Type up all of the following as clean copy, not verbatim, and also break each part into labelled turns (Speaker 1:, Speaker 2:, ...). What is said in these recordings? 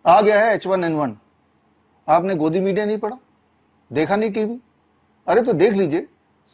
Speaker 1: आ गया है H1N1। आपने गोदी मीडिया नहीं पढ़ा, देखा नहीं टीवी? अरे तो देख लीजिए,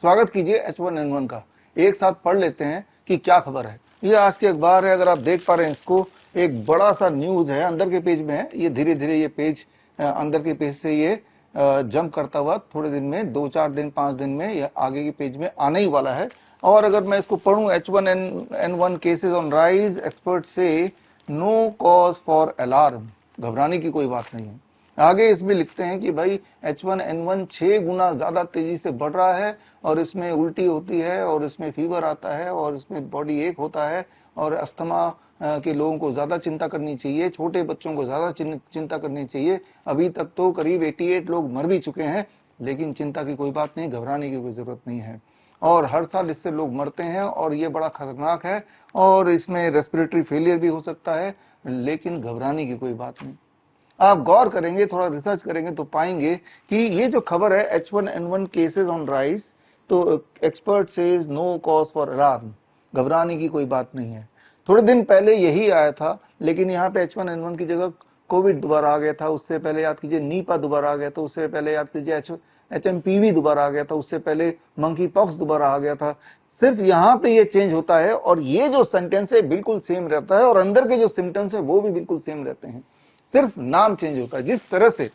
Speaker 1: स्वागत कीजिए H1N1 का, एक साथ पढ़ लेते हैं कि क्या खबर है। ये आज के अखबार है, अगर आप देख पा रहे हैं इसको, एक बड़ा सा न्यूज है, अंदर के पेज में है। ये धीरे धीरे ये पेज अंदर के पेज से ये जंप करता हुआ थोड़े दिन में, 2-4 दिन 5 दिन में ये आगे के पेज में आने ही वाला है। और अगर मैं इसको पढ़ूं, H1N1 cases on rise, expert से नो कॉज फॉर अलार्म, घबराने की कोई बात नहीं है। आगे इसमें लिखते हैं कि भाई H1N1 6 गुना ज्यादा तेजी से बढ़ रहा है, और इसमें उल्टी होती है, और इसमें फीवर आता है, और इसमें बॉडी एक होता है, और अस्थमा के लोगों को ज्यादा चिंता करनी चाहिए, छोटे बच्चों को ज्यादा चिंता करनी चाहिए। अभी तक तो करीब 88 लोग मर भी चुके हैं, लेकिन चिंता की कोई बात नहीं, घबराने की कोई जरूरत नहीं है। और हर साल इससे लोग मरते हैं, और ये बड़ा खतरनाक है, और इसमें रेस्पिरेटरी फेलियर भी हो सकता है, लेकिन घबराने की कोई बात नहीं। आप गौर करेंगे, थोड़ा रिसर्च करेंगे तो पाएंगे कि ये जो खबर है H1N1 केसेस ऑन राइज, तो expert says no cause for alarm, घबराने की कोई बात नहीं है। थोड़े दिन पहले यही आया था, लेकिन यहाँ पे H1N1 की जगह कोविड दोबारा आ गया था। उससे पहले याद कीजिए नीपा दोबारा आ गया था। उससे पहले याद कीजिए HMPV दोबारा आ गया था। उससे पहले मंकी पॉक्स दोबारा आ गया था। सिर्फ यहाँ पे ये चेंज होता है, और ये जो सेंटेंस है बिल्कुल सेम रहता है, और अंदर के जो सिम्टम्स है वो भी बिल्कुल सेम रहते हैं, सिर्फ नाम चेंज होता है। जिस तरह से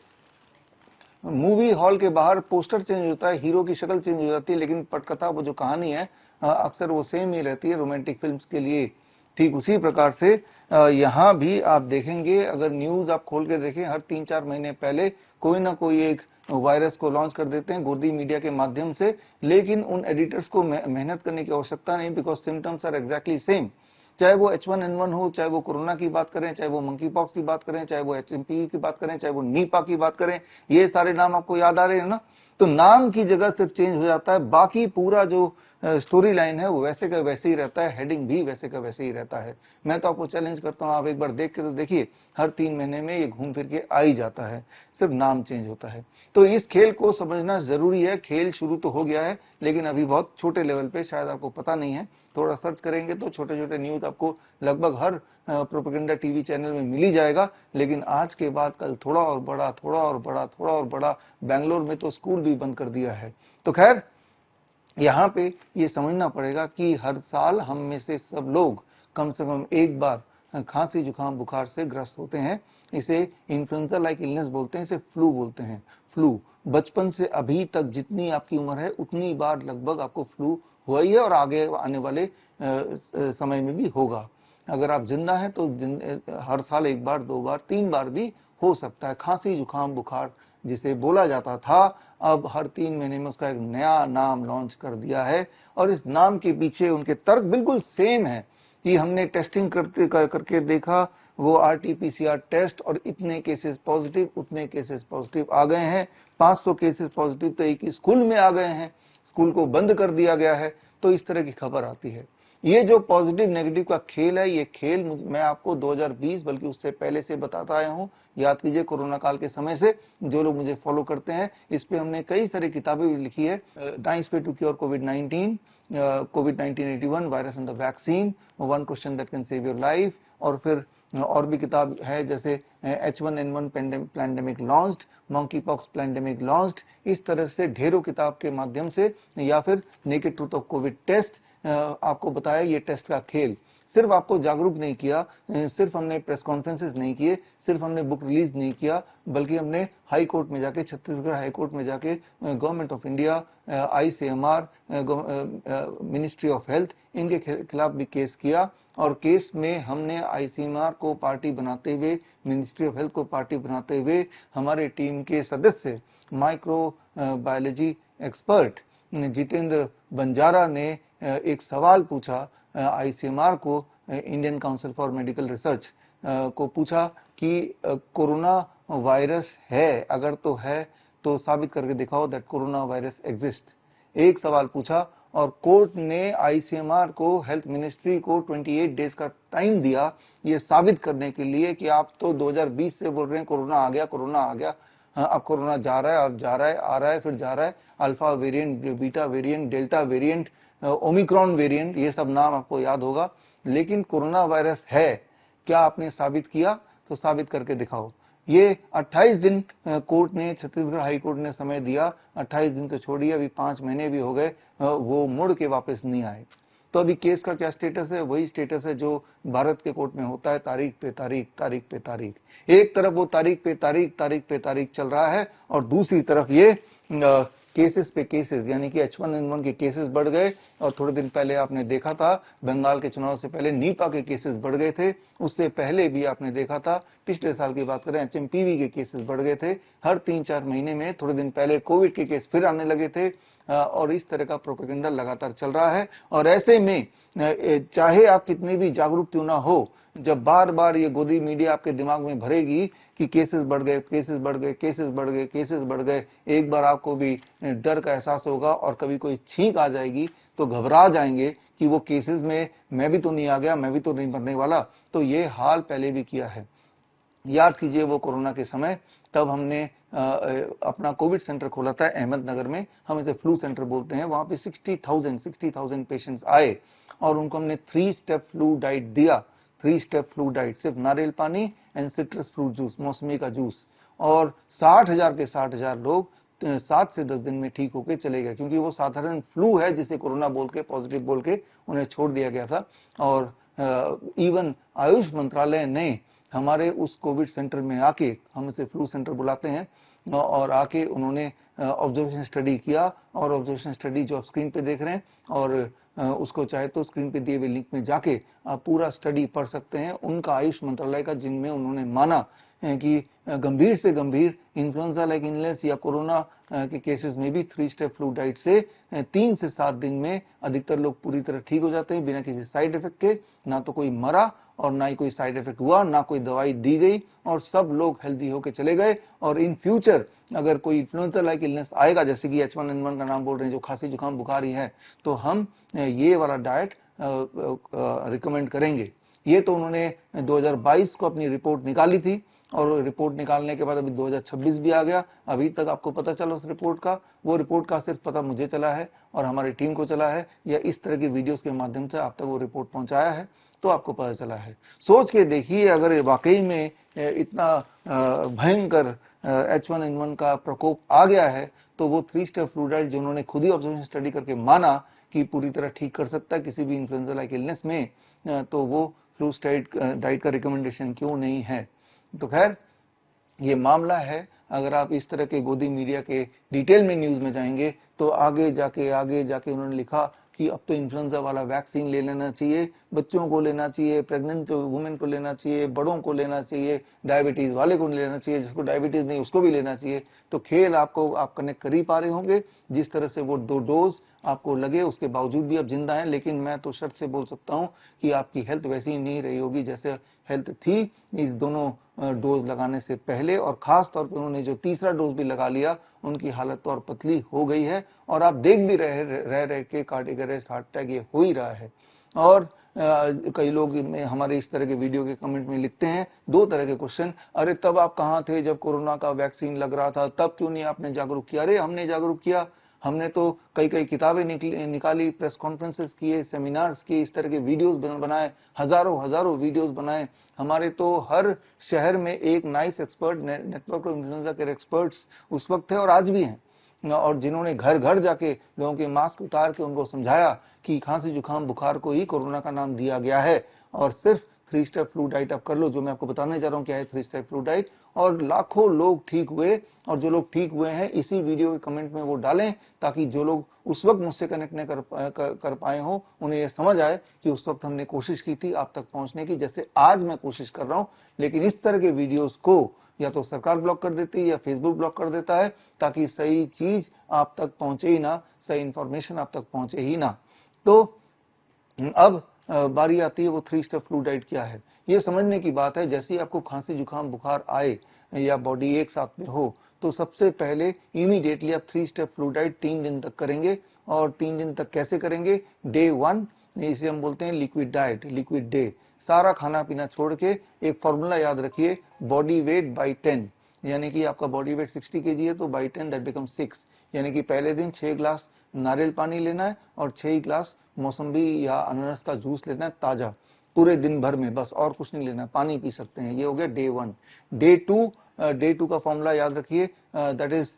Speaker 1: मूवी हॉल के बाहर पोस्टर चेंज होता है, हीरो की शक्ल चेंज हो जाती है, लेकिन पटकथा, वो जो कहानी है अक्सर वो सेम ही रहती है रोमांटिक फिल्म्स के लिए। ठीक उसी प्रकार से यहाँ भी आप देखेंगे, अगर न्यूज आप खोल के देखें, हर 3-4 महीने पहले कोई ना कोई एक वायरस को लॉन्च कर देते हैं गोदी मीडिया के माध्यम से, लेकिन उन एडिटर्स को मेहनत करने की आवश्यकता नहीं, because symptoms are exactly same. चाहे वो H1N1 हो, चाहे वो कोरोना की बात करें, चाहे वो मंकी पॉक्स की बात करें, चाहे वो HMPV की बात करें, चाहे वो नीपा की बात करें, ये सारे नाम आपको याद आ रहे हैं ना? तो नाम की जगह सिर्फ चेंज हो जाता है, बाकी पूरा जो स्टोरी लाइन है वो वैसे का वैसे ही रहता है, हेडिंग भी वैसे का वैसे ही रहता है। मैं तो आपको चैलेंज करता हूं, आप एक बार देख के तो देखिए, हर 3 महीने में ये घूम फिर के आ ही जाता है, सिर्फ नाम चेंज होता है। तो इस खेल को समझना जरूरी है। खेल शुरू तो हो गया है, लेकिन अभी बहुत छोटे लेवल पे, शायद आपको पता नहीं है। थोड़ा सर्च करेंगे तो छोटे छोटे न्यूज आपको लगभग हर प्रोपेगेंडा टीवी चैनल में मिल ही जाएगा। लेकिन आज के बाद कल थोड़ा और बड़ा, थोड़ा और बड़ा, थोड़ा और बड़ा, बैंगलोर में तो स्कूल भी बंद कर दिया है। तो खैर, यहाँ पे ये समझना पड़ेगा कि हर साल हम में से सब लोग कम से कम एक बार खांसी जुकाम बुखार से ग्रस्त होते हैं। इसे इन्फ्लुएंजा लाइक इलनेस बोलते हैं, इसे फ्लू बोलते हैं। फ्लू बचपन से अभी तक जितनी आपकी उम्र है उतनी बार लगभग आपको फ्लू हुआ ही है, और आगे आने वाले समय में भी होगा। अगर आप जिंदा हैं तो हर साल 1 बार, 2 बार, 3 बार भी हो सकता है। खांसी जुकाम बुखार जिसे बोला जाता था, अब हर 3 महीने में उसका एक नया नाम लॉन्च कर दिया है, और इस नाम के पीछे उनके तर्क बिल्कुल सेम है कि हमने टेस्टिंग करके देखा, वो RT-PCR टेस्ट, और इतने केसेस पॉजिटिव, उतने केसेस पॉजिटिव आ गए हैं। 500 केसेस पॉजिटिव तो एक ही स्कूल में आ गए हैं, स्कूल को बंद कर दिया गया है। तो इस तरह की खबर आती है। ये जो पॉजिटिव नेगेटिव का खेल है, ये खेल मैं आपको 2020 बल्कि उससे पहले से बताता आया हूं। याद कीजिए कोरोना काल के समय से, जो लोग मुझे फॉलो करते हैं, इस पे हमने कई सारी किताबें भी लिखी है। 9 वे टू क्योर कोविड-19, कोविड-1981 virus and the vaccine, one question that can save your life, और फिर और भी किताब है जैसे H1N1 pandemic launched, monkey pox pandemic launched. इस तरह से ढेरों किताब के माध्यम से, या फिर naked truth of COVID test, आपको बताया ये टेस्ट का खेल। सिर्फ आपको जागरूक नहीं किया, सिर्फ हमने प्रेस कॉन्फ्रेंसेस नहीं किए, सिर्फ हमने बुक रिलीज नहीं किया, बल्कि हमने हाई कोर्ट में जाके, छत्तीसगढ़ हाई कोर्ट में जाके government of India, ICMR, ministry of health, इनके खिलाफ भी केस किया। और केस में हमने ICMR को पार्टी बनाते हुए, मिनिस्ट्री ऑफ हेल्थ को पार्टी बनाते हुए, हमारे टीम के सदस्य micro biology expert Jitendra Banjara ने एक सवाल पूछा ICMR को, Indian council for medical research को पूछा कि कोरोना वायरस है, अगर तो है तो साबित करके दिखाओ दैट कोरोना वायरस एग्जिस्ट। एक सवाल पूछा, और कोर्ट ने ICMR को, हेल्थ मिनिस्ट्री को 28 डेज का टाइम दिया ये साबित करने के लिए कि आप तो 2020 से बोल रहे हैं कोरोना आ गया, कोरोना आ गया, अब कोरोना जा रहा है, अब जा रहा है, आ रहा है, फिर जा रहा है, alpha variant, beta variant, delta variant, Omicron variant, ये सब नाम आपको याद होगा। लेकिन कोरोना वायरस है, क्या आपने साबित किया? तो साबित करके दिखाओ। ये 28 दिन कोर्ट ने, छत्तीसगढ़ हाई कोर्ट ने समय दिया, 28 दिन तो छोड़िए, अभी 5 महीने भी हो गए, वो मुड़ के वापस नहीं आए। तो अभी केस का क्या स्टेटस है? वही स्टेटस है जो भारत के कोर्ट में होता है, तारीख पे तारीख, तारीख पे तारीख। एक तरफ वो तारीख पे तारीख, तारीख पे तारीख चल रहा है, और दूसरी तरफ ये केसेस पे केसेस, यानी कि H1N1 के केसेस बढ़ गए। और थोड़े दिन पहले आपने देखा था, बंगाल के चुनाव से पहले नीपा के केसेस बढ़ गए थे। उससे पहले भी आपने देखा था, पिछले साल की बात करें, HMPV के केसेस बढ़ गए थे। हर 3-4 महीने में थोड़े दिन पहले कोविड के केस फिर आने लगे थे, और इस तरह का प्रोपेगेंडा लगातार चल रहा है। और ऐसे में चाहे आप कितनी भी जागरूक क्यों ना हो, जब बार बार ये गोदी मीडिया आपके दिमाग में भरेगी कि केसेस बढ़ गए, केसेस बढ़ गए, केसेस बढ़ गए, केसेस बढ़ गए, एक बार आपको भी डर का एहसास होगा, और कभी कोई छींक आ जाएगी तो घबरा जाएंगे कि वो केसेस में मैं भी तो नहीं आ गया, मैं भी तो नहीं मरने वाला। तो ये हाल पहले भी किया है। याद कीजिए वो कोरोना के समय, तब हमने अपना कोविड सेंटर खोला था अहमदनगर में, हम इसे फ्लू सेंटर बोलते हैं। वहां पे 60,000 पेशेंट्स आए, और उनको हमने 3 स्टेप फ्लू डाइट दिया। 3 स्टेप फ्लू डाइट, सिर्फ नारियल पानी एंड सिट्रस फ्रूट जूस, मौसमी का जूस, और 60,000 के 60,000 लोग 7 से 10 दिन में ठीक होके चले गए, क्योंकि वो साधारण फ्लू है जिसे कोरोना बोल के, पॉजिटिव बोल के उन्हें छोड़ दिया गया था। और इवन आयुष मंत्रालय ने हमारे उस कोविड सेंटर में आके, हम इसे फ्लू सेंटर बुलाते हैं, और आके उन्होंने ऑब्जर्वेशन स्टडी किया। और ऑब्जर्वेशन स्टडी जो आप स्क्रीन पे देख रहे हैं, और उसको चाहे तो स्क्रीन पे दिए हुए लिंक में जाके आप पूरा स्टडी पढ़ सकते हैं, उनका आयुष मंत्रालय का, जिनमें उन्होंने माना कि गंभीर से गंभीर इन्फ्लुएंजा लाइक इलनेस या कोरोना के केसेस में भी 3 स्टेप फ्लू डाइट से 3 से 7 दिन में अधिकतर लोग पूरी तरह ठीक हो जाते हैं, बिना किसी साइड इफेक्ट के। ना तो कोई मरा, और ना ही कोई साइड इफेक्ट हुआ, ना कोई दवाई दी गई, और सब लोग हेल्दी होके चले गए। और इन फ्यूचर अगर कोई इन्फ्लुएंजा लाइक इलनेस आएगा, जैसे कि H1N1 का नाम बोल रहे हैं, जो खांसी जुकाम बुखार ही है, तो हम ये वाला डाइट रिकमेंड करेंगे। ये तो उन्होंने 2022 को अपनी रिपोर्ट निकाली थी, और रिपोर्ट निकालने के बाद अभी 2026 भी आ गया। अभी तक आपको पता चला उस रिपोर्ट का? वो रिपोर्ट का सिर्फ पता मुझे चला है, और हमारी टीम को चला है, या इस तरह की वीडियोस के माध्यम से आप तक वो रिपोर्ट पहुंचाया है, तो आपको पता चला है। सोच के देखिए, अगर ये वाकई में इतना भयंकर H1N1 का प्रकोप आ गया है, तो वो 3 स्टेप फ्लू डाइट जो उन्होंने खुद ही ऑब्जर्वेशन स्टडी करके माना कि पूरी तरह ठीक कर सकता है किसी भी इन्फ्लुएंजा लाइक इलनेस में, तो वो फ्लू डाइट का रिकमेंडेशन क्यों नहीं है? तो खैर, ये मामला है। अगर आप इस तरह के गोदी मीडिया के डिटेल में न्यूज में जाएंगे, तो आगे जाके उन्होंने लिखा कि अब तो इन्फ्लुएंजा वाला वैक्सीन ले लेना चाहिए, बच्चों को लेना चाहिए, प्रेग्नेंट वुमेन को लेना चाहिए, बड़ों को लेना चाहिए, डायबिटीज वाले को लेना चाहिए, जिसको डायबिटीज नहीं उसको भी लेना चाहिए। तो खेल आपको आप कनेक्ट कर ही पा रहे होंगे, जिस तरह से वो 2 डोज आपको लगे, उसके बावजूद भी आप जिंदा हैं। लेकिन मैं तो शर्त से बोल सकता हूं कि आपकी हेल्थ वैसी ही नहीं रही होगी जैसे हेल्थ थी इस दोनों डोज लगाने से पहले। और खास तौर पर उन्होंने जो तीसरा डोज भी लगा लिया, उनकी हालत तो और पतली हो गई है, और आप देख भी रह के कार्डियक अरेस्ट, हार्ट अटैक ये हो ही रहा है। और कई लोग हमारे इस तरह के वीडियो के कमेंट में लिखते हैं 2 तरह के क्वेश्चन, अरे तब आप कहां थे जब कोरोना का वैक्सीन लग रहा था, तब क्यों नहीं आपने जागरूक किया? अरे हमने जागरूक किया, हमने तो कई किताबें निकाली, प्रेस कॉन्फ्रेंसेस किए, सेमिनार्स किए, इस तरह के वीडियोस बनाए, हजारों वीडियोस बनाए। हमारे तो हर शहर में एक nice expert, network of influenza के एक्सपर्ट्स उस वक्त थे और आज भी हैं, और जिन्होंने घर घर जाके लोगों के मास्क उतार के उनको समझाया कि खांसी जुकाम बुखार को ही कोरोना का नाम दिया गया है, और सिर्फ 3 स्टेप फ्लू डाइट आप कर लो, जो मैं आपको बताने जा रहा हूं क्या है 3 स्टेप फ्लू डाइट। और लाखों लोग ठीक हुए, और जो लोग ठीक हुए हैं इसी वीडियो के कमेंट में वो डालें, ताकि जो लोग उस वक्त मुझसे कनेक्ट नहीं कर पाए हो, उन्हें ये समझ आए कि उस वक्त हमने कोशिश की थी आप तक पहुंचने की, जैसे आज मैं कोशिश कर रहा हूं। लेकिन इस तरह के वीडियोस को या तो सरकार ब्लॉक कर देती है या फेसबुक ब्लॉक कर देता है, ताकि सही चीज आप तक पहुंचे ही ना, सही इंफॉर्मेशन आप तक पहुंचे ही ना। तो अब बारी आती है वो 3 स्टेप फ्लू डाइट क्या है। ये समझने की बात है, जैसे ही आपको खांसी जुकाम बुखार आए या बॉडी एक साथ में हो, तो सबसे पहले इमीडिएटली आप 3 स्टेप फ्लू डाइट 3 दिन तक करेंगे। और 3 दिन तक कैसे करेंगे? डे 1, इसे हम बोलते हैं लिक्विड डाइट, लिक्विड डे। सारा खाना पीना छोड़ के एक फॉर्मूला याद रखिए, बॉडी वेट बाई 10, यानी कि आपका बॉडी वेट 60 kg है, तो बाई 10 दैट बिकम 6, यानी कि पहले दिन 6 ग्लास नारियल पानी लेना है, और 6 ग्लास मौसम्बी या अनारस का जूस लेना है ताजा, पूरे दिन भर में, बस और कुछ नहीं लेना, पानी पी सकते हैं। ये हो गया डे 1। डे 2 डे 2 का फॉर्मूला याद रखिए, that is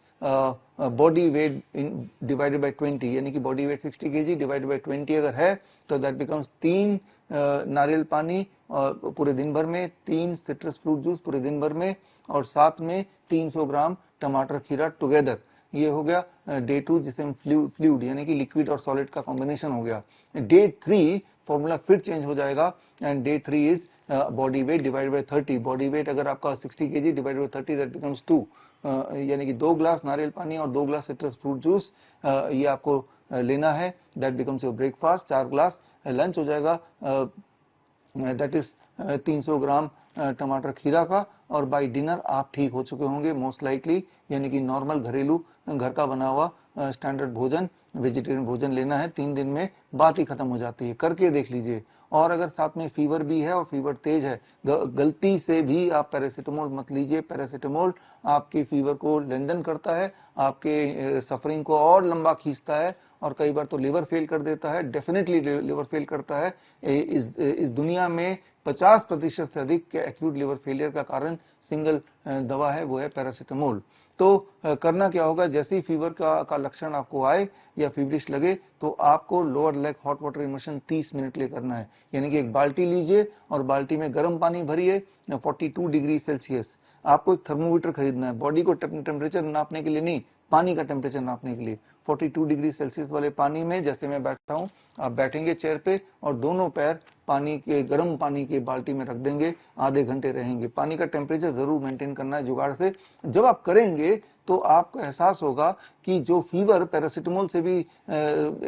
Speaker 1: body weight divided by 20, यानी कि body weight 60 kg divided by 20 अगर है तो दैट बिकम्स 3 नारियल पानी पूरे दिन भर में, 3 सिट्रस फ्रूट जूस पूरे दिन भर में, और साथ में 300 ग्राम टमाटर खीरा टुगेदर। ये हो गया डे 2, जिसे हम फ्लूइड यानी कि लिक्विड और सॉलिड का कॉम्बिनेशन हो गया। डे 3 फॉर्मूला फिर चेंज हो जाएगा, and day 3 is body weight divide by 30। Body weight अगर आपका 60 kg divide by 30 that becomes 2, यानी कि 2 ग्लास नारियल पानी और 2 ग्लास सिट्रस फ्रूट जूस ये आपको लेना है, that becomes your breakfast. 4 glass lunch हो जाएगा, दैट इज 300 ग्राम टमाटर खीरा का, और बाय डिनर आप ठीक हो चुके होंगे मोस्ट लाइकली, यानी कि नॉर्मल घरेलू घर का बना हुआ स्टैंडर्ड भोजन, वेजिटेरियन भोजन लेना है। 3 दिन में बात ही खत्म हो जाती है, करके देख लीजिए। और अगर साथ में फीवर भी है और फीवर तेज है, गलती से भी आप पैरासीटामोल मत लीजिए। पैरासीटामोल आपके फीवर को लेंदन करता है, आपके सफरिंग को और लंबा खींचता है, और कई बार तो लिवर फेल कर देता है, डेफिनेटली लिवर फेल करता है। इस दुनिया में 50% से अधिक के एक्यूट लिवर फेलियर का कारण सिंगल दवा है, वो है पैरासीटामोल। तो करना क्या होगा, जैसे ही फीवर का लक्षण आपको आए या फीवरिश लगे तो आपको lower leg hot water immersion 30 minute के लिए करना है। यानी कि एक बाल्टी लीजिए और बाल्टी में गर्म पानी भरिए 42 डिग्री सेल्सियस। आपको एक थर्मोमीटर खरीदना है, बॉडी को टेम्परेचर नापने के लिए नहीं, पानी का टेम्परेचर नापने के लिए। 42 डिग्री सेल्सियस वाले पानी में जैसे मैं बैठा हूं, आप बैठेंगे चेयर पे और दोनों पैर पानी के, गर्म पानी के बाल्टी में रख देंगे, आधे घंटे रहेंगे। पानी का टेम्परेचर जरूर मेंटेन करना है जुगाड़ से। जब आप करेंगे तो आपको एहसास होगा कि जो फीवर पैरासीटामोल से भी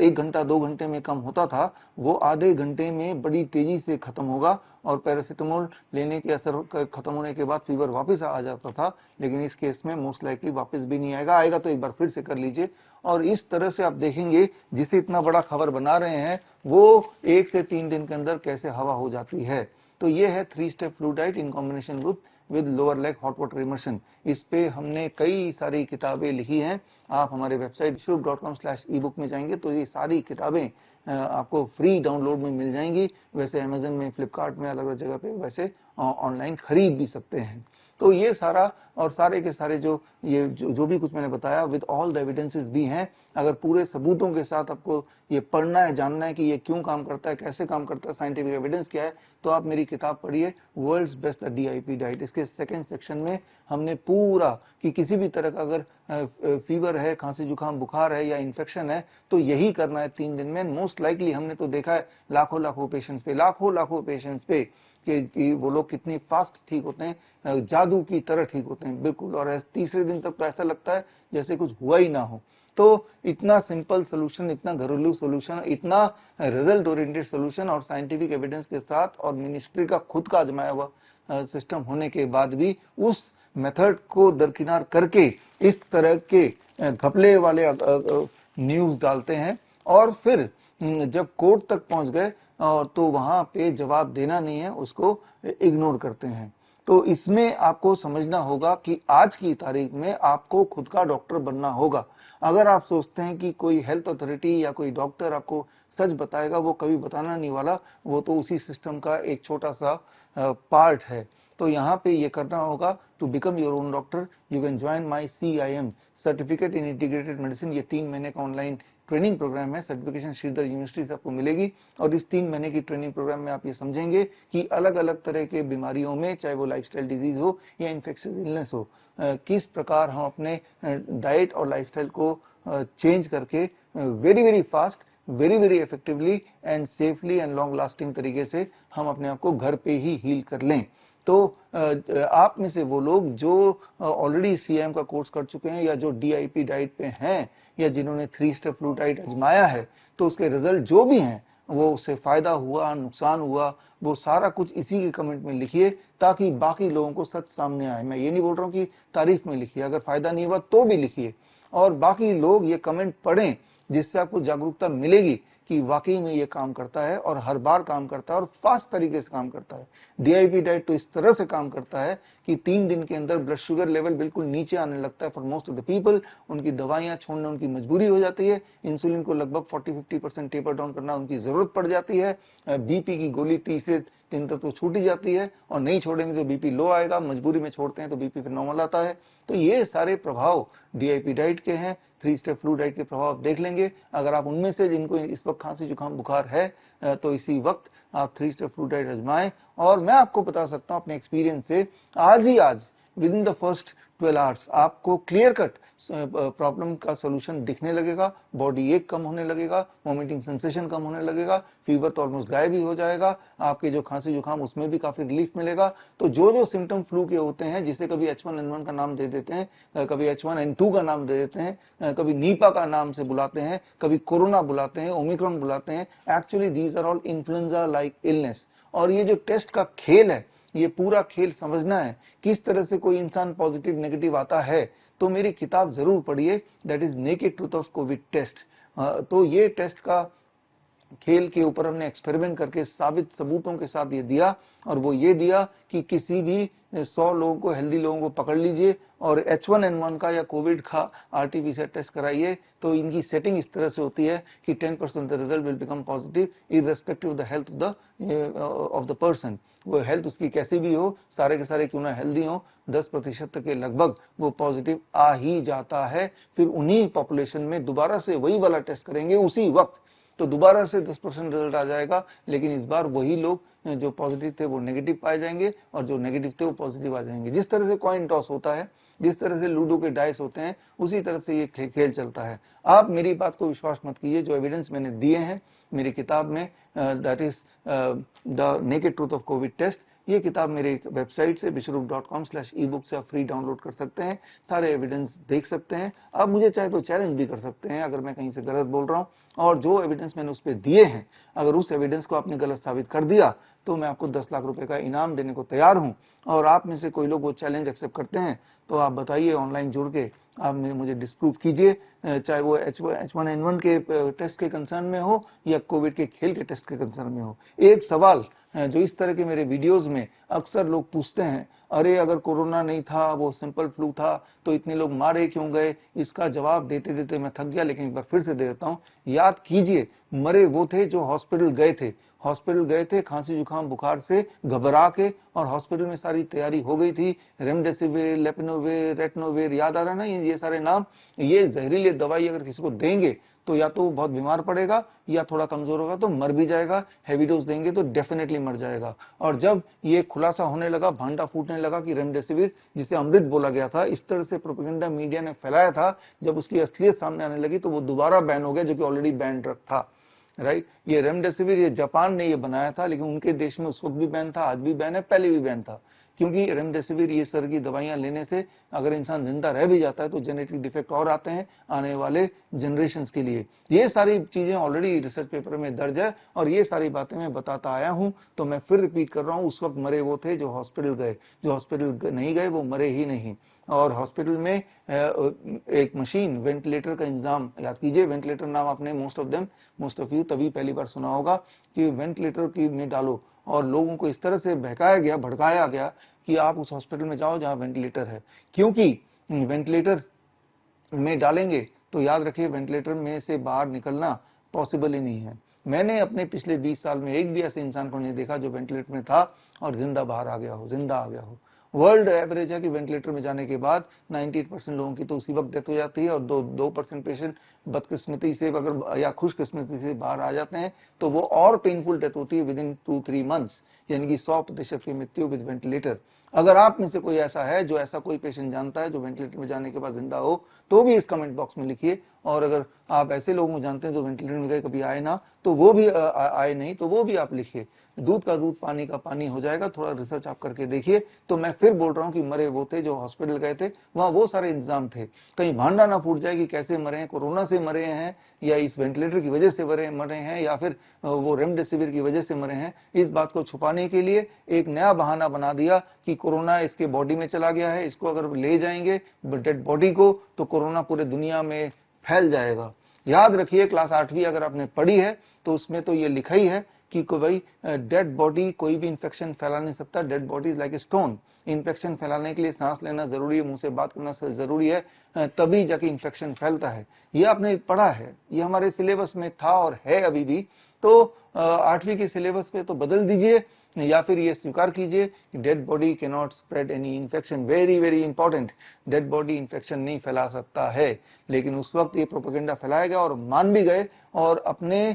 Speaker 1: 1 घंटा 2 घंटे में कम होता था, वो आधे घंटे में बड़ी तेजी से खत्म होगा, और पैरासीटामोल लेने के असर खत्म होने के बाद फीवर वापस आ जाता था, लेकिन इस केस में मोस्ट लाइकली वापस भी नहीं आएगा। आएगा तो एक बार फिर से कर लीजिए। और इस तरह से आप देखेंगे जिसे इतना बड़ा खबर बना रहे हैं वो 1 से 3 दिन के अंदर कैसे हवा हो जाती है। तो ये है 3 step flu diet in combination with lower leg hot water immersion. इस पे हमने कई सारी किताबें लिखी हैं। आप हमारे वेबसाइट shubh.com/ebook में जाएंगे तो ये सारी किताबें आपको फ्री डाउनलोड में मिल जाएंगी। वैसे अमेजन में, फ्लिपकार्ट में, अलग अलग जगह पे वैसे ऑनलाइन खरीद भी सकते हैं। तो ये सारा और सारे के सारे जो भी कुछ मैंने बताया विद ऑल द एविडेंसेस भी हैं। अगर पूरे सबूतों के साथ आपको ये पढ़ना है, जानना है कि ये क्यों काम करता है, कैसे काम करता है, साइंटिफिक एविडेंस क्या है, तो आप मेरी किताब पढ़िए, वर्ल्ड्स बेस्ट DIP डाइट। इसके सेकंड सेक्शन में हमने पूरा कि किसी भी तरह का अगर फीवर है, खांसी जुकाम बुखार है या इन्फेक्शन है तो यही करना है 3 दिन में। मोस्ट लाइकली हमने तो देखा है लाखों पेशेंट्स पे कि वो लोग कितनी फास्ट ठीक होते हैं, जादू की तरह ठीक होते हैं बिल्कुल, और तीसरे दिन तक तो ऐसा लगता है जैसे कुछ हुआ ही ना हो। तो इतना सिंपल सोल्यूशन, इतना घरेलू सोल्यूशन, इतना रिजल्ट ओरिएंटेड सोल्यूशन और साइंटिफिक एविडेंस के साथ और मिनिस्ट्री का खुद का आजमाया हुआ सिस्टम होने के बाद भी उस मेथड को दरकिनार करके इस तरह के घपले वाले न्यूज डालते हैं, और फिर जब कोर्ट तक पहुंच गए तो वहां पे जवाब देना नहीं है, उसको इग्नोर करते हैं। तो इसमें आपको समझना होगा कि आज की तारीख में आपको खुद का डॉक्टर बनना होगा। अगर आप सोचते हैं कि कोई हेल्थ अथॉरिटी या कोई डॉक्टर आपको सच बताएगा, वो कभी बताना नहीं वाला, वो तो उसी सिस्टम का एक छोटा सा पार्ट है। तो यहाँ पे ये करना होगा, to become your own doctor you can join my CIM certificate in integrated medicine. ये 3 महीने का ऑनलाइन ट्रेनिंग प्रोग्राम है, सर्टिफिकेशन श्रीधर यूनिवर्सिटी से आपको मिलेगी। और इस 3 महीने की ट्रेनिंग प्रोग्राम में आप ये समझेंगे कि अलग अलग तरह के बीमारियों में, चाहे वो लाइफस्टाइल डिजीज हो या इन्फेक्शियस इलनेस हो, किस प्रकार हम अपने डाइट और लाइफस्टाइल को चेंज करके very fast, very effectively and safely and long lasting तरीके से हम अपने आप को घर पे ही हील कर लें। तो आप में से वो लोग जो ऑलरेडी CIM का कोर्स कर चुके हैं या जो DIP डाइट पे हैं या जिन्होंने 3 स्टेप फ्लू डाइट आजमाया है, तो उसके रिजल्ट जो भी हैं, वो उससे फायदा हुआ, नुकसान हुआ, वो सारा कुछ इसी के कमेंट में लिखिए ताकि बाकी लोगों को सच सामने आए। मैं ये नहीं बोल रहा हूँ कि तारीफ में लिखिए, अगर फायदा नहीं हुआ तो भी लिखिए और बाकी लोग ये कमेंट पढ़ें, जिससे आपको जागरूकता मिलेगी कि वाकई में ये काम करता है और हर बार काम करता है और फास्ट तरीके से काम करता है। DIP डाइट तो इस तरह से काम करता है कि 3 दिन के अंदर ब्लड शुगर लेवल बिल्कुल नीचे आने लगता है for most of the people. उनकी दवाइयां छोड़ना उनकी मजबूरी हो जाती है, इंसुलिन को लगभग 40-50% टेपर डाउन करना उनकी जरूरत पड़ जाती है, BP की गोली 30 से दिन तक तो छूट ही जाती है, और नहीं छोड़ेंगे तो बीपी लो आएगा, मजबूरी में छोड़ते हैं तो बीपी फिर नॉर्मल आता है। तो ये सारे प्रभाव डीआईपी डाइट के हैं, 3 स्टेप फ्लू डाइट के प्रभाव देख लेंगे। अगर आप उनमें से जिनको इस वक्त खांसी जुकाम बुखार है तो इसी वक्त आप 3 स्टेप फ्लू डाइट आजमाएं। और मैं आपको बता सकता हूं अपने एक्सपीरियंस से, आज with in the first 12 hours आपको क्लियर कट प्रॉब्लम का सोल्यूशन दिखने लगेगा, बॉडी एक कम होने लगेगा, वॉमिटिंग सेंसेशन कम होने लगेगा, फीवर तो ऑलमोस्ट गायब ही हो जाएगा, आपके जो खांसी जुकाम उसमें भी काफी रिलीफ मिलेगा। तो जो सिम्टम फ्लू के होते हैं, जिसे कभी H1N1 का नाम दे देते हैं, कभी H1N2 का नाम दे देते हैं, कभी नीपा का नाम से बुलाते हैं, कभी कोरोना बुलाते हैं, ओमिक्रॉन बुलाते हैं, actually these are all influenza like illness. और ये जो टेस्ट का खेल है, ये पूरा खेल समझना है किस तरह से कोई इंसान पॉजिटिव नेगेटिव आता है, तो मेरी किताब जरूर पढ़िए, that is naked truth of COVID test. तो ये टेस्ट का खेल के ऊपर हमने एक्सपेरिमेंट करके साबित सबूतों के साथ ये दिया, और वो ये दिया कि किसी भी 100 लोगों को, हेल्दी लोगों को पकड़ लीजिए और H1N1 का या कोविड का आरटीपीसीआर टेस्ट कराइए, तो इनकी सेटिंग इस तरह से होती है कि 10% the result will become positive irrespective of the health of the person. वो हेल्थ उसकी कैसी भी हो, सारे के सारे क्यों ना हेल्दी हो, 10% के लगभग वो पॉजिटिव आ ही जाता है। फिर उन्हीं पॉपुलेशन में दोबारा से वही वाला टेस्ट करेंगे उसी वक्त, तो दोबारा से 10% रिजल्ट आ जाएगा, लेकिन इस बार वही लोग जो पॉजिटिव थे वो नेगेटिव पाए जाएंगे, और जो नेगेटिव थे वो पॉजिटिव आ जाएंगे। जिस तरह से कॉइन टॉस होता है, जिस तरह से लूडो के डाइस होते हैं, उसी तरह से ये खेल चलता है। आप मेरी बात को विश्वास मत कीजिए, जो एविडेंस मैंने दिए हैं मेरी किताब में, that is the naked truth of COVID test, ये किताब मेरे वेबसाइट से विश्वरूप.com/ebook से आप फ्री डाउनलोड कर सकते हैं, सारे एविडेंस देख सकते हैं। आप मुझे चाहे तो चैलेंज भी कर सकते हैं अगर मैं कहीं से गलत बोल रहा हूं, और जो एविडेंस मैंने उस पर दिए हैं, अगर उस एविडेंस को आपने गलत साबित कर दिया तो मैं आपको 10 लाख रुपए का इनाम देने को तैयार हूं। और आप में से कोई लोग वो चैलेंज एक्सेप्ट करते हैं तो आप बताइए, ऑनलाइन जुड़ के आप मुझे डिस्प्रूव कीजिए, चाहे वो H1N1 के टेस्ट के कंसर्न में हो या कोविड के खेल के टेस्ट के कंसर्न में हो। एक सवाल जो इस तरह के मेरे वीडियोस में अक्सर लोग पूछते हैं, अरे अगर कोरोना नहीं था, वो सिंपल फ्लू था, तो इतने लोग मारे क्यों गए? इसका जवाब देते देते मैं थक गया, लेकिन एक बार फिर से दे देता हूं। याद कीजिए, मरे वो थे जो हॉस्पिटल गए थे, खांसी जुकाम बुखार से घबरा के, और हॉस्पिटल में सारी तैयारी हो गई थी, रेमडेसिविर, लेपिनोविर, रेटनोविर, याद आ रहा ना ये सारे नाम। ये जहरीली दवाई अगर किसी को देंगे तो या तो वो बहुत बीमार पड़ेगा या थोड़ा कमजोर होगा तो मर भी जाएगा, हैवी डोज देंगे तो डेफिनेटली मर जाएगा। और जब ये खुलासा होने लगा, भांडा फूटने लगा कि रेमडेसिविर, जिसे अमृत बोला गया था, इस तरह से प्रोपेगेंडा मीडिया ने फैलाया था, जब उसकी असलियत सामने आने लगी तो वो दोबारा बैन हो गया, जो कि ऑलरेडी बैन ड्रग था। राइट, ये रेमडेसिविर ये जापान ने ये बनाया था, लेकिन उनके देश में उस वक्त भी बैन था, आज भी बैन है, पहले भी बैन था, क्योंकि रेमडेसिविर ये सर की दवाइयां लेने से अगर इंसान जिंदा रह भी जाता है तो जेनेटिक डिफेक्ट और आते हैं आने वाले जनरेशंस के लिए। ये सारी चीजें ऑलरेडी रिसर्च पेपर में दर्ज है, और ये सारी बातें मैं बताता आया हूं। तो मैं फिर रिपीट कर रहा हूं, उस वक्त मरे वो थे जो हॉस्पिटल गए, जो हॉस्पिटल नहीं गए वो मरे ही नहीं। और हॉस्पिटल में एक मशीन, वेंटिलेटर का इंतजाम, याद कीजिए, वेंटिलेटर नाम आपने मोस्ट ऑफ यू तभी पहली बार सुना होगा कि वेंटिलेटर की में डालो, और लोगों को इस तरह से बहकाया गया, भड़काया गया कि आप उस हॉस्पिटल में जाओ जहां वेंटिलेटर है, क्योंकि वेंटिलेटर में डालेंगे तो याद रखिए वेंटिलेटर में से बाहर निकलना पॉसिबल ही नहीं है। मैंने अपने पिछले 20 साल में एक भी ऐसे इंसान को नहीं देखा जो वेंटिलेटर में था और जिंदा बाहर आ गया हो, जिंदा आ गया हो। वर्ल्ड एवरेज है कि वेंटिलेटर में जाने के बाद 98% लोगों की तो उसी वक्त डेथ हो जाती है, और 2% पेशेंट बदकिस्मती से अगर या खुशकिस्मती से बाहर आ जाते हैं तो वो और पेनफुल डेथ होती है विद इन 2-3 मंथ्स, यानी कि 100% की मृत्यु विद वेंटिलेटर। अगर आप में से कोई ऐसा है जो ऐसा कोई पेशेंट जानता है जो वेंटिलेटर में जाने के बाद जिंदा हो, तो भी इस कमेंट बॉक्स में लिखिए। और अगर आप ऐसे लोगों को जानते हैं जो वेंटिलेटर में गए कभी आए ना, तो वो भी आए नहीं, तो वो भी आप लिखिए। दूध का दूध, पानी का पानी हो जाएगा, थोड़ा रिसर्च आप करके देखिए। तो मैं फिर बोल रहा हूं कि मरे वो थे जो हॉस्पिटल गए थे, वहां वो सारे इंतजाम थे, कहीं भांडा ना फूट जाए कि कैसे मरे हैं, कोरोना से मरे हैं या इस वेंटिलेटर की वजह से मरे हैं या फिर वो रेमडेसिविर की वजह से मरे हैं। इस बात को छुपाने के लिए एक नया बहाना बना दिया कि कोरोना इसके बॉडी में चला गया है, इसको अगर ले जाएंगे डेड बॉडी को तो कोरोना पूरे दुनिया में फैल जाएगा। याद रखिए, क्लास 8वीं अगर आपने पढ़ी है तो उसमें तो ये लिखा ही है कि भाई डेड बॉडी कोई भी इंफेक्शन फैला नहीं सकता, dead body is like a stone. Infection फैलाने के लिए सांस लेना जरूरी है, मुंह से बात करना जरूरी है, तभी जाके इंफेक्शन फैलता है। ये आपने पढ़ा है, ये हमारे सिलेबस में था और है अभी भी। तो 8वीं के सिलेबस पे तो बदल दीजिए या फिर ये स्वीकार कीजिए कि dead body can not spread any infection. Very very important, dead body infection नहीं फैला सकता है। लेकिन उस वक्त ये प्रोपेगेंडा फैलाया गया और मान भी गए, और अपने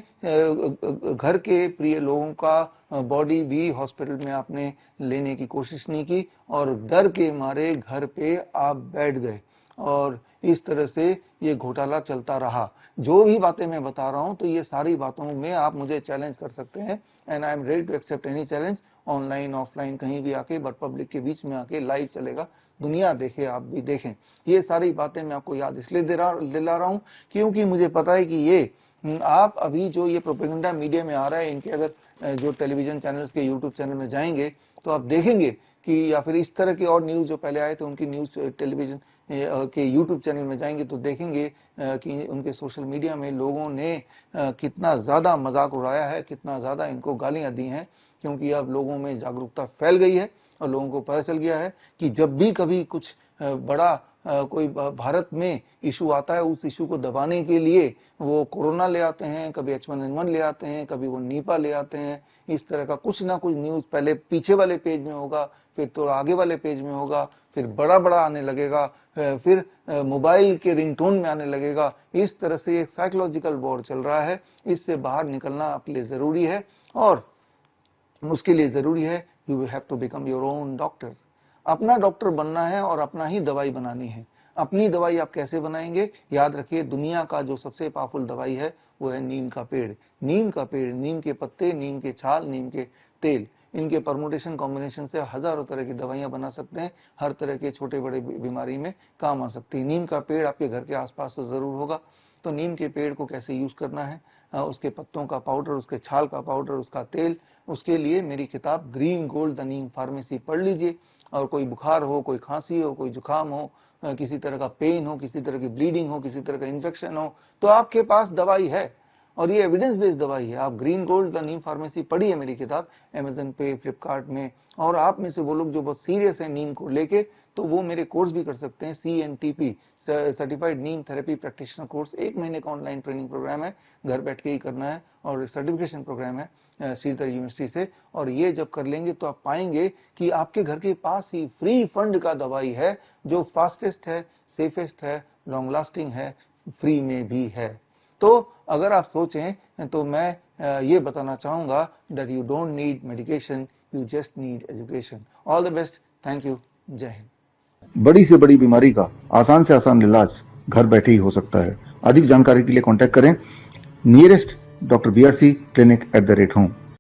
Speaker 1: घर के प्रिय लोगों का बॉडी भी हॉस्पिटल में आपने लेने की कोशिश नहीं की, और डर के मारे घर पे आप बैठ गए, और इस तरह से ये घोटाला चलता रहा। जो भी बातें मैं बता रहा हूं, तो ये सारी बातों में आप मुझे चैलेंज कर सकते हैं, and I am ready to accept any challenge, online offline कहीं भी आके, बट पब्लिक के बीच में आके लाइव चलेगा, दुनिया देखे, आप भी देखें। ये सारी बातें मैं आपको याद इसलिए दिला रहा हूं क्योंकि मुझे पता है कि ये आप अभी जो ये प्रोपेगेंडा मीडिया में आ रहा है, इनके अगर जो टेलीविजन चैनल्स के यूट्यूब चैनल में जाएंगे तो आप देखेंगे कि, या फिर इस तरह के और न्यूज जो पहले आए थे उनकी न्यूज टेलीविजन के यूट्यूब चैनल में जाएंगे तो देखेंगे कि उनके सोशल मीडिया में लोगों ने कितना ज्यादा मजाक उड़ाया है, कितना ज्यादा इनको गालियां दी हैं, क्योंकि अब लोगों में जागरूकता फैल गई है और लोगों को पता चल गया है कि जब भी कभी कुछ बड़ा कोई भारत में इशू आता है, उस इशू को दबाने के लिए वो कोरोना ले आते हैं, कभी H1N1 ले आते हैं, कभी वो नीपा ले आते हैं। इस तरह का कुछ ना कुछ न्यूज पहले पीछे वाले पेज में होगा, फिर तो आगे वाले पेज में होगा, फिर बड़ा बड़ा आने लगेगा, फिर मोबाइल के रिंगटोन में आने लगेगा। इस तरह से एक साइकोलॉजिकल वॉर चल रहा है। इससे बाहर निकलना आपके लिए जरूरी है, और उसके लिए जरूरी है you have to become your own doctor. अपना डॉक्टर बनना है और अपना ही दवाई बनानी है। अपनी दवाई आप कैसे बनाएंगे? याद रखिए, दुनिया का जो सबसे पावरफुल दवाई है वो है नीम का पेड़। नीम का पेड़, नीम के पत्ते, नीम के छाल, नीम के तेल, इनके परमुटेशन कॉम्बिनेशन से हजारों तरह की दवाइयां बना सकते हैं। हर तरह के छोटे बड़े बीमारी में काम आ सकती है। नीम का पेड़ आपके घर के आसपास तो जरूर होगा। तो नीम के पेड़ को कैसे यूज करना है, उसके पत्तों का पाउडर, उसके छाल का पाउडर, उसका तेल, उसके लिए मेरी किताब green gold the Neem pharmacy पढ़ लीजिए। और कोई बुखार हो, कोई खांसी हो, कोई जुकाम हो, किसी तरह का पेन हो, किसी तरह की ब्लीडिंग हो, किसी तरह का इन्फेक्शन हो, तो आपके पास दवाई है, और ये एविडेंस बेस्ड दवाई है। आप green gold the Neem pharmacy पढ़िए मेरी किताब, अमेजन पे, फ्लिपकार्ट में। और आप में से वो लोग जो बहुत सीरियस है नीम को लेके, तो वो मेरे कोर्स भी कर सकते हैं, CNTP सर्टिफाइड नीम थेरेपी प्रैक्टिशनर कोर्स। 1 महीने का ऑनलाइन ट्रेनिंग प्रोग्राम है, घर बैठ के ही करना है, और सर्टिफिकेशन प्रोग्राम है श्रीधर यूनिवर्सिटी से। और ये जब कर लेंगे तो आप पाएंगे कि आपके घर के पास ही फ्री फंड का दवाई है, जो फास्टेस्ट है, सेफेस्ट है, लॉन्ग लास्टिंग है, फ्री में भी है। तो अगर आप सोचें तो मैं ये बताना चाहूंगा that you don't need medication, you just need education. All the best, thank you, जय हिंद।
Speaker 2: बड़ी से बड़ी बीमारी का आसान से आसान इलाज घर बैठे ही हो सकता है। अधिक जानकारी के लिए कांटेक्ट करें नियरेस्ट डॉक्टर BRC clinic@home।